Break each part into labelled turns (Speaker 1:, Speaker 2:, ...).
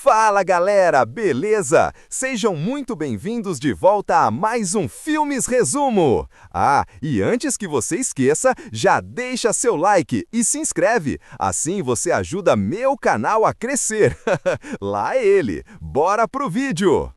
Speaker 1: Fala galera, beleza? Sejam muito bem-vindos de volta a mais um Filmes Resumo! E antes que você esqueça, já deixa seu like e se inscreve, assim você ajuda meu canal a crescer. Lá é ele, bora pro vídeo!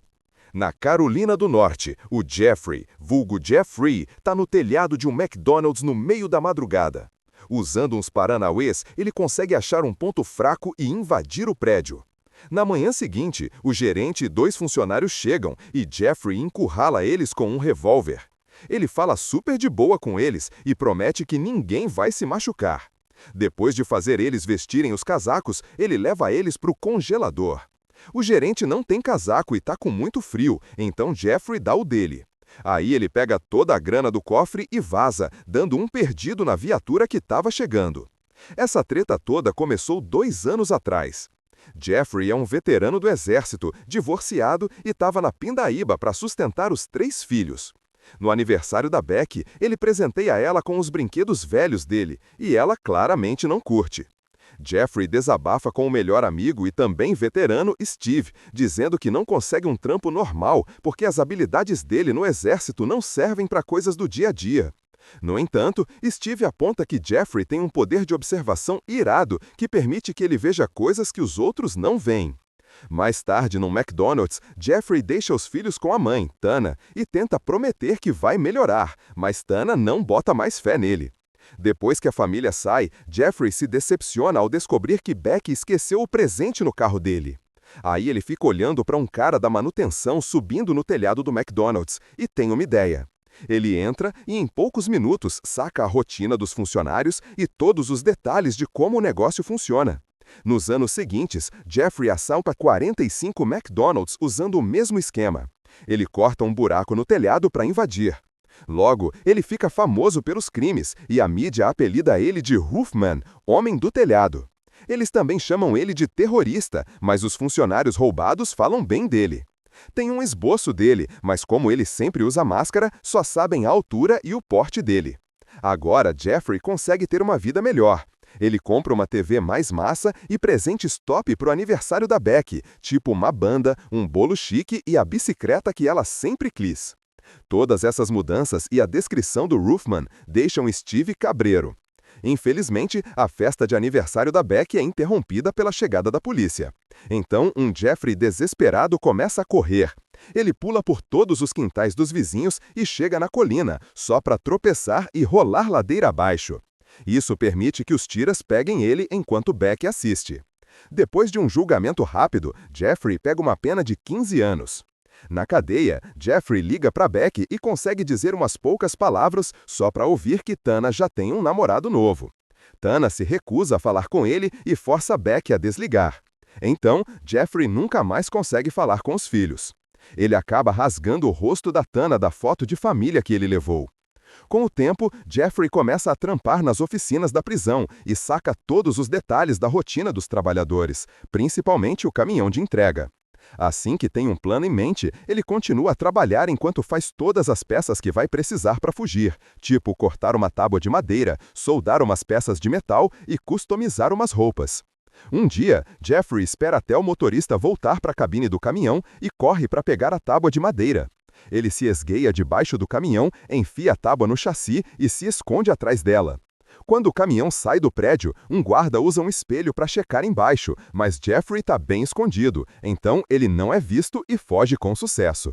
Speaker 1: Na Carolina do Norte, o Jeffrey, vulgo Jeffrey, tá no telhado de um McDonald's no meio da madrugada. Usando uns paranauês, ele consegue achar um ponto fraco e invadir o prédio. Na manhã seguinte, o gerente e 2 funcionários chegam e Jeffrey encurrala eles com um revólver. Ele fala super de boa com eles e promete que ninguém vai se machucar. Depois de fazer eles vestirem os casacos, ele leva eles para o congelador. O gerente não tem casaco e está com muito frio, então Jeffrey dá o dele. Aí ele pega toda a grana do cofre e vaza, dando um perdido na viatura que estava chegando. Essa treta toda começou 2 anos atrás. Jeffrey é um veterano do exército, divorciado e estava na pindaíba para sustentar os 3 filhos. No aniversário da Becky, ele presenteia ela com os brinquedos velhos dele, e ela claramente não curte. Jeffrey desabafa com o melhor amigo e também veterano Steve, dizendo que não consegue um trampo normal porque as habilidades dele no exército não servem para coisas do dia a dia. No entanto, Steve aponta que Jeffrey tem um poder de observação irado que permite que ele veja coisas que os outros não veem. Mais tarde, no McDonald's, Jeffrey deixa os filhos com a mãe, Tana, e tenta prometer que vai melhorar, mas Tana não bota mais fé nele. Depois que a família sai, Jeffrey se decepciona ao descobrir que Becky esqueceu o presente no carro dele. Aí ele fica olhando para um cara da manutenção subindo no telhado do McDonald's e tem uma ideia. Ele entra e em poucos minutos saca a rotina dos funcionários e todos os detalhes de como o negócio funciona. Nos anos seguintes, Jeffrey assalta 45 McDonald's usando o mesmo esquema. Ele corta um buraco no telhado para invadir. Logo, ele fica famoso pelos crimes e a mídia apelida ele de Roofman, Homem do Telhado. Eles também chamam ele de terrorista, mas os funcionários roubados falam bem dele. Tem um esboço dele, mas como ele sempre usa máscara, só sabem a altura e o porte dele. Agora, Jeffrey consegue ter uma vida melhor. Ele compra uma TV mais massa e presentes top para o aniversário da Becky, tipo uma banda, um bolo chique e a bicicleta que ela sempre quis. Todas essas mudanças e a descrição do Roofman deixam Steve cabreiro. Infelizmente, a festa de aniversário da Becky é interrompida pela chegada da polícia. Então, um Jeffrey desesperado começa a correr. Ele pula por todos os quintais dos vizinhos e chega na colina, só para tropeçar e rolar ladeira abaixo. Isso permite que os tiras peguem ele enquanto Becky assiste. Depois de um julgamento rápido, Jeffrey pega uma pena de 15 anos. Na cadeia, Jeffrey liga para Becky e consegue dizer umas poucas palavras só para ouvir que Tana já tem um namorado novo. Tana se recusa a falar com ele e força Becky a desligar. Então, Jeffrey nunca mais consegue falar com os filhos. Ele acaba rasgando o rosto da Tana da foto de família que ele levou. Com o tempo, Jeffrey começa a trampar nas oficinas da prisão e saca todos os detalhes da rotina dos trabalhadores, principalmente o caminhão de entrega. Assim que tem um plano em mente, ele continua a trabalhar enquanto faz todas as peças que vai precisar para fugir, tipo cortar uma tábua de madeira, soldar umas peças de metal e customizar umas roupas. Um dia, Jeffrey espera até o motorista voltar para a cabine do caminhão e corre para pegar a tábua de madeira. Ele se esgueia debaixo do caminhão, enfia a tábua no chassi e se esconde atrás dela. Quando o caminhão sai do prédio, um guarda usa um espelho para checar embaixo, mas Jeffrey está bem escondido, então ele não é visto e foge com sucesso.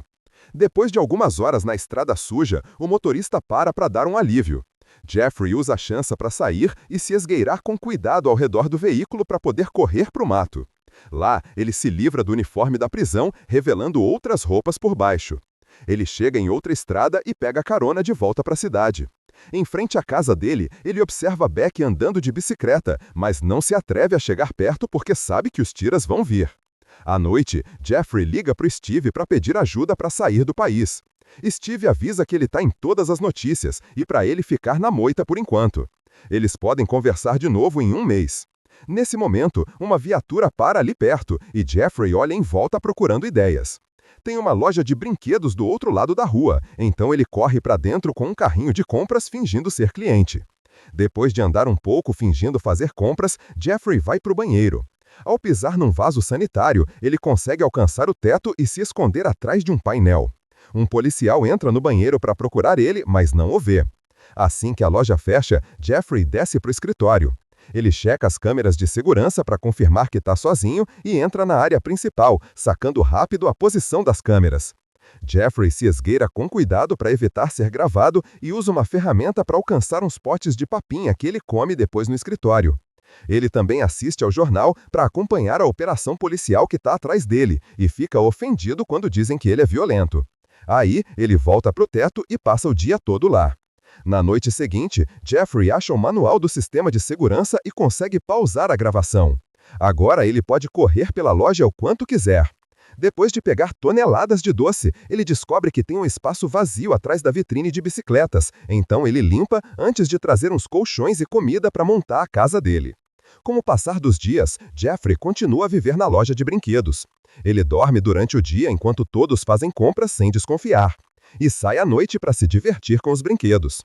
Speaker 1: Depois de algumas horas na estrada suja, o motorista para dar um alívio. Jeffrey usa a chance para sair e se esgueirar com cuidado ao redor do veículo para poder correr para o mato. Lá, ele se livra do uniforme da prisão, revelando outras roupas por baixo. Ele chega em outra estrada e pega carona de volta para a cidade. Em frente à casa dele, ele observa Becky andando de bicicleta, mas não se atreve a chegar perto porque sabe que os tiras vão vir. À noite, Jeffrey liga para o Steve para pedir ajuda para sair do país. Steve avisa que ele está em todas as notícias e para ele ficar na moita por enquanto. Eles podem conversar de novo em um mês. Nesse momento, uma viatura para ali perto e Jeffrey olha em volta procurando ideias. Tem uma loja de brinquedos do outro lado da rua, então ele corre para dentro com um carrinho de compras fingindo ser cliente. Depois de andar um pouco fingindo fazer compras, Jeffrey vai para o banheiro.
Speaker 2: Ao pisar num vaso sanitário, ele consegue alcançar o teto e se esconder atrás de um painel. Um policial entra no banheiro para procurar ele, mas não o vê. Assim que a loja fecha, Jeffrey desce para o escritório. Ele checa as câmeras de segurança para confirmar que está sozinho e entra na área principal, sacando rápido a posição das câmeras. Jeffrey se esgueira com cuidado para evitar ser gravado e usa uma ferramenta para alcançar uns potes de papinha que ele come depois no escritório. Ele também assiste ao jornal para acompanhar a operação policial que está atrás dele e fica ofendido quando dizem que ele é violento. Aí, ele volta para o teto e passa o dia todo lá. Na noite seguinte, Jeffrey acha o manual do sistema de segurança e consegue pausar a gravação. Agora ele pode correr pela loja o quanto quiser. Depois de pegar toneladas de doce, ele descobre que tem um espaço vazio atrás da vitrine de bicicletas, então ele limpa antes de trazer uns colchões e comida para montar a casa dele. Com o passar dos dias, Jeffrey continua a viver na loja de brinquedos. Ele dorme durante o dia enquanto todos fazem compras sem desconfiar. E sai à noite para se divertir com os brinquedos.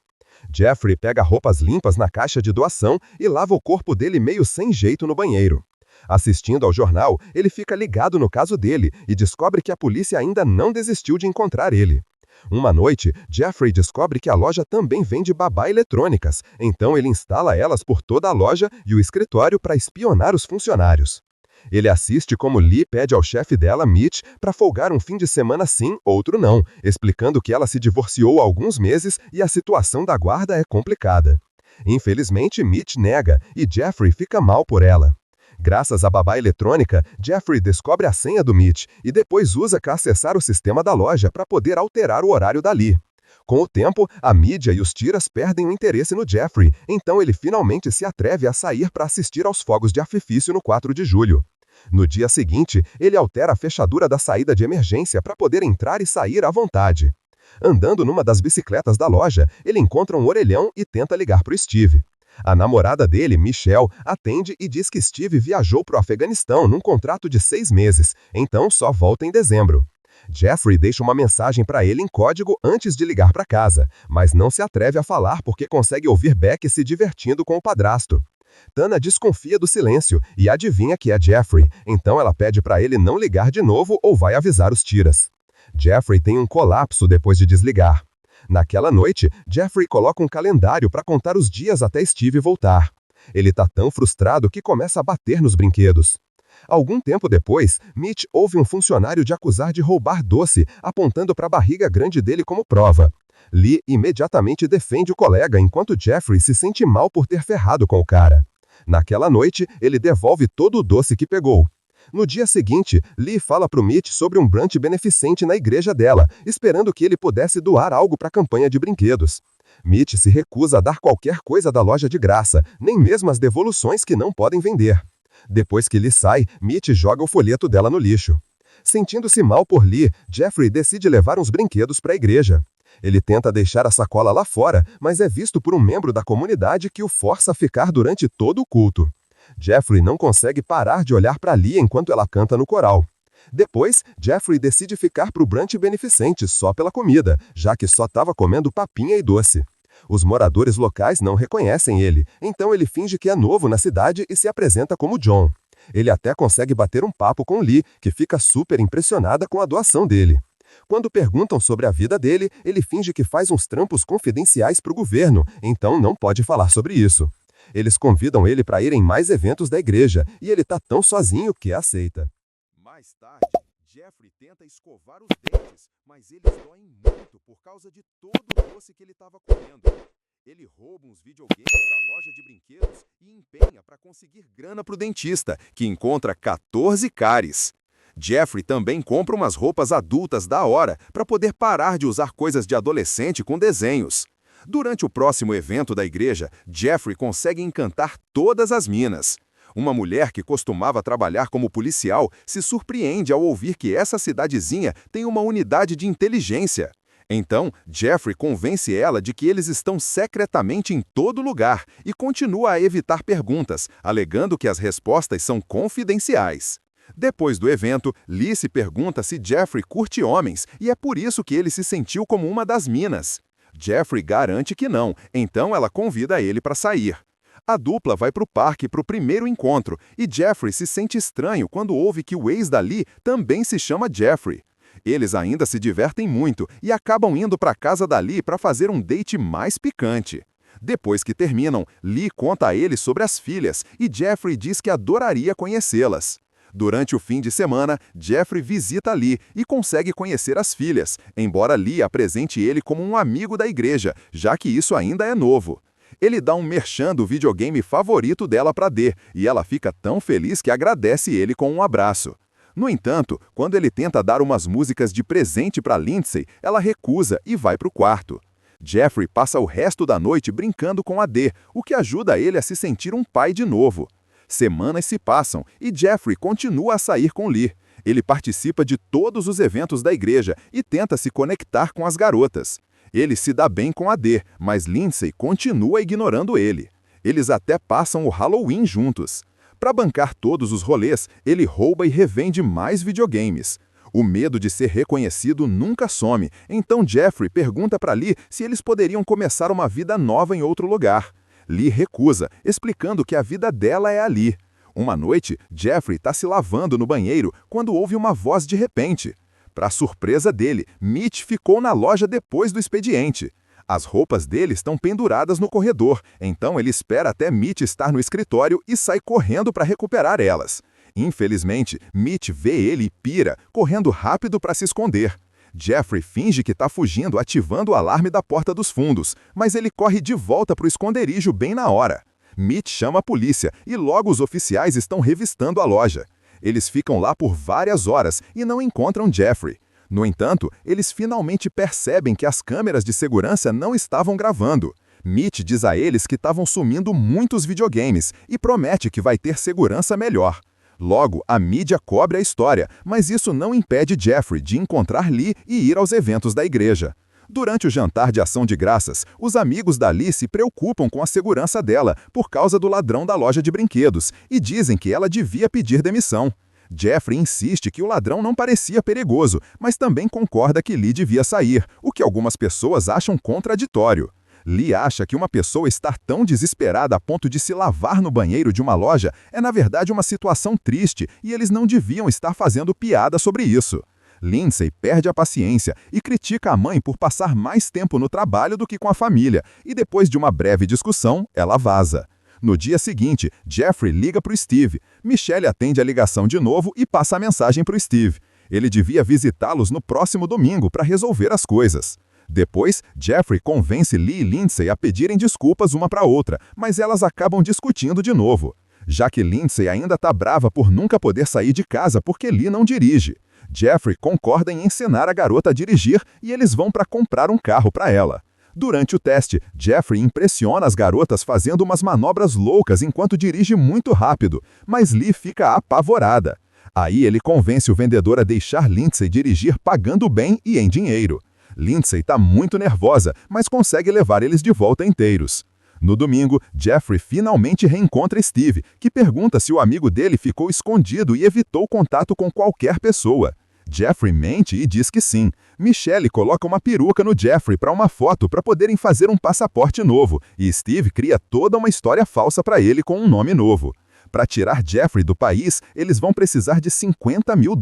Speaker 2: Jeffrey pega roupas limpas na caixa de doação e lava o corpo dele meio sem jeito no banheiro. Assistindo ao jornal, ele fica ligado no caso dele e descobre que a polícia ainda não desistiu de encontrar ele. Uma noite, Jeffrey descobre que a loja também vende babá eletrônicas, então ele instala elas por toda a loja e o escritório para espionar os funcionários. Ele assiste como Lee pede ao chefe dela, Mitch, para folgar um fim de semana sim, outro não, explicando que ela se divorciou há alguns meses e a situação da guarda é complicada. Infelizmente, Mitch nega e Jeffrey fica mal por ela. Graças à babá eletrônica, Jeffrey descobre a senha do Mitch e depois usa para acessar o sistema da loja para poder alterar o horário da Lee. Com o tempo, a mídia e os tiras perdem o interesse no Jeffrey, então ele finalmente se atreve a sair para assistir aos fogos de artifício no 4 de julho. No dia seguinte, ele altera a fechadura da saída de emergência para poder entrar e sair à vontade. Andando numa das bicicletas da loja, ele encontra um orelhão e tenta ligar para o Steve. A namorada dele, Michelle, atende e diz que Steve viajou para o Afeganistão num contrato de 6 meses, então só volta em dezembro. Jeffrey deixa uma mensagem para ele em código antes de ligar para casa, mas não se atreve a falar porque consegue ouvir Beck se divertindo com o padrasto. Tana desconfia do silêncio e adivinha que é Jeffrey, então ela pede para ele não ligar de novo ou vai avisar os tiras. Jeffrey tem um colapso depois de desligar. Naquela noite, Jeffrey coloca um calendário para contar os dias até Steve voltar. Ele está tão frustrado que começa a bater nos brinquedos. Algum tempo depois, Mitch ouve um funcionário de acusar de roubar doce, apontando para a barriga grande dele como prova. Lee imediatamente defende o colega enquanto Jeffrey se sente mal por ter ferrado com o cara. Naquela noite, ele devolve todo o doce que pegou. No dia seguinte, Lee fala para o Mitch sobre um brunch beneficente na igreja dela, esperando que ele pudesse doar algo para a campanha de brinquedos. Mitch se recusa a dar qualquer coisa da loja de graça, nem mesmo as devoluções que não podem vender. Depois que Lee sai, Mitch joga o folheto dela no lixo. Sentindo-se mal por Lee, Jeffrey decide levar uns brinquedos para a igreja. Ele tenta deixar a sacola lá fora, mas é visto por um membro da comunidade que o força a ficar durante todo o culto. Jeffrey não consegue parar de olhar para Lee enquanto ela canta no coral. Depois, Jeffrey decide ficar para o brunch beneficente só pela comida, já que só estava comendo papinha e doce. Os moradores locais não reconhecem ele, então ele finge que é novo na cidade e se apresenta como John. Ele até consegue bater um papo com Lee, que fica super impressionada com a doação dele. Quando perguntam sobre a vida dele, ele finge que faz uns trampos confidenciais para o governo, então não pode falar sobre isso. Eles convidam ele para ir em mais eventos da igreja, e ele tá tão sozinho que aceita.
Speaker 1: Mais tarde, Jeffrey tenta escovar os dentes, mas eles doem muito por causa de todo o doce que ele estava comendo. Ele rouba uns videogames da loja de brinquedos e empenha para conseguir grana para o dentista, que encontra 14 cáries. Jeffrey também compra umas roupas adultas da hora para poder parar de usar coisas de adolescente com desenhos. Durante o próximo evento da igreja, Jeffrey consegue encantar todas as minas. Uma mulher que costumava trabalhar como policial se surpreende ao ouvir que essa cidadezinha tem uma unidade de inteligência. Então, Jeffrey convence ela de que eles estão secretamente em todo lugar e continua a evitar perguntas, alegando que as respostas são confidenciais. Depois do evento, Lee se pergunta se Jeffrey curte homens e é por isso que ele se sentiu como uma das minas. Jeffrey garante que não, então ela convida ele para sair. A dupla vai para o parque para o primeiro encontro e Jeffrey se sente estranho quando ouve que o ex da Lee também se chama Jeffrey. Eles ainda se divertem muito e acabam indo para a casa da Lee para fazer um date mais picante. Depois que terminam, Lee conta a ele sobre as filhas e Jeffrey diz que adoraria conhecê-las. Durante o fim de semana, Jeffrey visita Lee e consegue conhecer as filhas, embora Lee apresente ele como um amigo da igreja, já que isso ainda é novo. Ele dá um merchan do videogame favorito dela para D, e ela fica tão feliz que agradece ele com um abraço. No entanto, quando ele tenta dar umas músicas de presente para Lindsay, ela recusa e vai para o quarto. Jeffrey passa o resto da noite brincando com a D, o que ajuda ele a se sentir um pai de novo. Semanas se passam e Jeffrey continua a sair com Lee. Ele participa de todos os eventos da igreja e tenta se conectar com as garotas. Ele se dá bem com a D, mas Lindsay continua ignorando ele. Eles até passam o Halloween juntos. Para bancar todos os rolês, ele rouba e revende mais videogames. O medo de ser reconhecido nunca some, então Jeffrey pergunta para Lee se eles poderiam começar uma vida nova em outro lugar. Lee recusa, explicando que a vida dela é ali. Uma noite, Jeffrey está se lavando no banheiro quando ouve uma voz de repente. Para surpresa dele, Mitch ficou na loja depois do expediente. As roupas dele estão penduradas no corredor, então ele espera até Mitch estar no escritório e sai correndo para recuperar elas. Infelizmente, Mitch vê ele e pira, correndo rápido para se esconder. Jeffrey finge que está fugindo ativando o alarme da porta dos fundos, mas ele corre de volta para o esconderijo bem na hora. Mitch chama a polícia e logo os oficiais estão revistando a loja. Eles ficam lá por várias horas e não encontram Jeffrey. No entanto, eles finalmente percebem que as câmeras de segurança não estavam gravando. Mitch diz a eles que estavam sumindo muitos videogames e promete que vai ter segurança melhor. Logo, a mídia cobre a história, mas isso não impede Jeffrey de encontrar Lee e ir aos eventos da igreja. Durante o jantar de ação de graças, os amigos da Lee se preocupam com a segurança dela por causa do ladrão da loja de brinquedos e dizem que ela devia pedir demissão. Jeffrey insiste que o ladrão não parecia perigoso, mas também concorda que Lee devia sair, o que algumas pessoas acham contraditório. Lee acha que uma pessoa estar tão desesperada a ponto de se lavar no banheiro de uma loja é na verdade uma situação triste e eles não deviam estar fazendo piada sobre isso. Lindsay perde a paciência e critica a mãe por passar mais tempo no trabalho do que com a família, e depois de uma breve discussão, ela vaza. No dia seguinte, Jeffrey liga para o Steve. Michelle atende a ligação de novo e passa a mensagem para o Steve. Ele devia visitá-los no próximo domingo para resolver as coisas. Depois, Jeffrey convence Lee e Lindsay a pedirem desculpas uma para a outra, mas elas acabam discutindo de novo. Já que Lindsay ainda está brava por nunca poder sair de casa porque Lee não dirige. Jeffrey concorda em ensinar a garota a dirigir e eles vão para comprar um carro para ela. Durante o teste, Jeffrey impressiona as garotas fazendo umas manobras loucas enquanto dirige muito rápido, mas Lee fica apavorada. Aí ele convence o vendedor a deixar Lindsay dirigir pagando bem e em dinheiro. Lindsay está muito nervosa, mas consegue levar eles de volta inteiros. No domingo, Jeffrey finalmente reencontra Steve, que pergunta se o amigo dele ficou escondido e evitou contato com qualquer pessoa. Jeffrey mente e diz que sim. Michelle coloca uma peruca no Jeffrey para uma foto para poderem fazer um passaporte novo, e Steve cria toda uma história falsa para ele com um nome novo. Para tirar Jeffrey do país, eles vão precisar de $50 mil,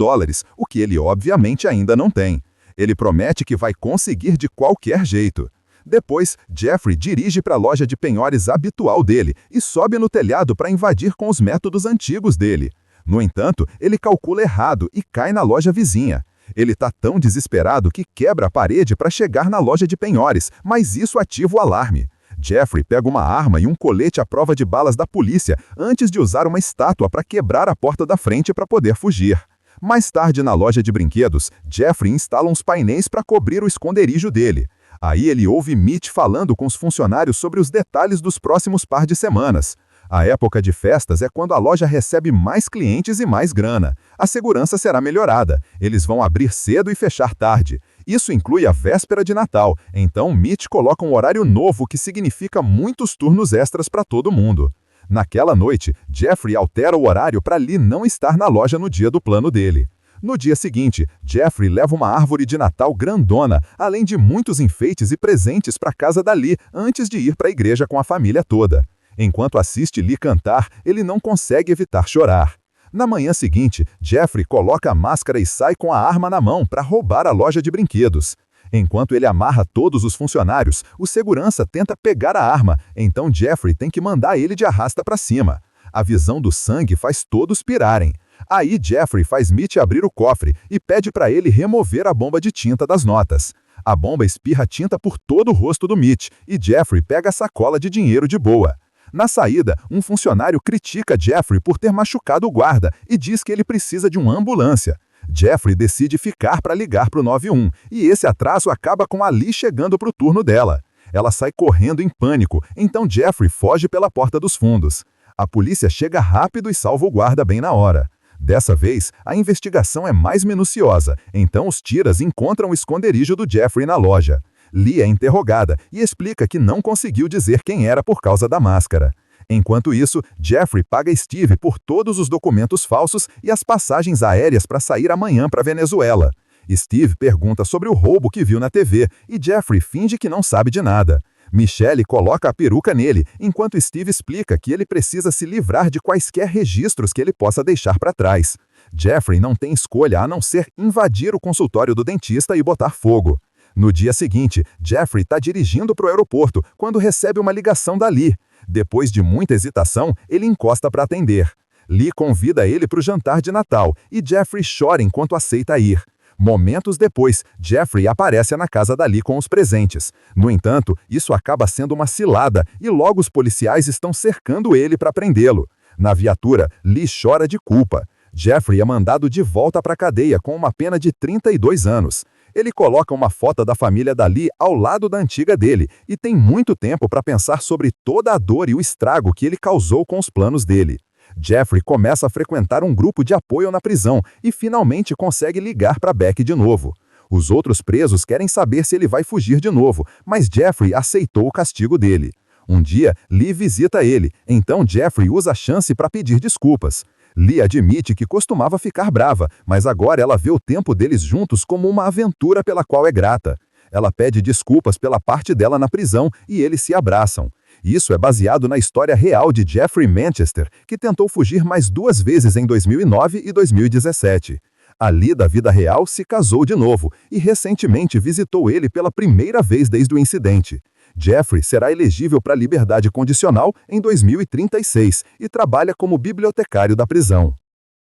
Speaker 1: o que ele obviamente ainda não tem. Ele promete que vai conseguir de qualquer jeito. Depois, Jeffrey dirige para a loja de penhores habitual dele e sobe no telhado para invadir com os métodos antigos dele. No entanto, ele calcula errado e cai na loja vizinha. Ele está tão desesperado que quebra a parede para chegar na loja de penhores, mas isso ativa o alarme. Jeffrey pega uma arma e um colete à prova de balas da polícia antes de usar uma estátua para quebrar a porta da frente para poder fugir. Mais tarde, na loja de brinquedos, Jeffrey instala uns painéis para cobrir o esconderijo dele. Aí ele ouve Mitch falando com os funcionários sobre os detalhes dos próximos par de semanas. A época de festas é quando a loja recebe mais clientes e mais grana. A segurança será melhorada. Eles vão abrir cedo e fechar tarde. Isso inclui a véspera de Natal, então Mitch coloca um horário novo que significa muitos turnos extras para todo mundo. Naquela noite, Jeffrey altera o horário para Lee não estar na loja no dia do plano dele. No dia seguinte, Jeffrey leva uma árvore de Natal grandona, além de muitos enfeites e presentes para a casa da Lee antes de ir para a igreja com a família toda.
Speaker 2: Enquanto assiste Lee cantar, ele não consegue evitar chorar. Na manhã seguinte, Jeffrey coloca a máscara e sai com a arma na mão para roubar a loja de brinquedos. Enquanto ele amarra todos os funcionários, o segurança tenta pegar a arma, então Jeffrey tem que mandar ele de arrasta para cima. A visão do sangue faz todos pirarem. Aí Jeffrey faz Mitch abrir o cofre e pede para ele remover a bomba de tinta das notas. A bomba espirra tinta por todo o rosto do Mitch e Jeffrey pega a sacola de dinheiro de boa. Na saída, um funcionário critica Jeffrey por ter machucado o guarda e diz que ele precisa de uma ambulância. Jeffrey decide ficar para ligar para o 91 e esse atraso acaba com a Lee chegando para o turno dela. Ela sai correndo em pânico, então Jeffrey foge pela porta dos fundos. A polícia chega rápido e salva o guarda bem na hora. Dessa vez, a investigação é mais minuciosa, então os tiras encontram o esconderijo do Jeffrey na loja. Lee é interrogada e explica que não conseguiu dizer quem era por causa da máscara. Enquanto isso, Jeffrey paga Steve por todos os documentos falsos e as passagens aéreas para sair amanhã para Venezuela. Steve pergunta sobre o roubo que viu na TV e Jeffrey finge que não sabe de nada. Michelle coloca a peruca nele, enquanto Steve explica que ele precisa se livrar de quaisquer registros que ele possa deixar para trás. Jeffrey não tem escolha a não ser invadir o consultório do dentista e botar fogo. No dia seguinte, Jeffrey está dirigindo para o aeroporto quando recebe uma ligação da Lee. Depois de muita hesitação, ele encosta para atender. Lee convida ele para o jantar de Natal e Jeffrey chora enquanto aceita ir. Momentos depois, Jeffrey aparece na casa da Lee com os presentes. No entanto, isso acaba sendo uma cilada e logo os policiais estão cercando ele para prendê-lo. Na viatura, Lee chora de culpa. Jeffrey é mandado de volta para a cadeia com uma pena de 32 anos. Ele coloca uma foto da família da Lee ao lado da antiga dele e tem muito tempo para pensar sobre toda a dor e o estrago que ele causou com os planos dele. Jeffrey começa a frequentar um grupo de apoio na prisão e finalmente consegue ligar para Beck de novo. Os outros presos querem saber se ele vai fugir de novo, mas Jeffrey aceitou o castigo dele. Um dia, Lee visita ele, então Jeffrey usa a chance para pedir desculpas. Lee admite que costumava ficar brava, mas agora ela vê o tempo deles juntos como uma aventura pela qual é grata. Ela pede desculpas pela parte dela na prisão e eles se abraçam. Isso é baseado na história real de Jeffrey Manchester, que tentou fugir mais 2 vezes em 2009 e 2017. A Lee da vida real se casou de novo e recentemente visitou ele pela primeira vez desde o incidente. Jeffrey será elegível para liberdade condicional em 2036 e trabalha como bibliotecário da prisão.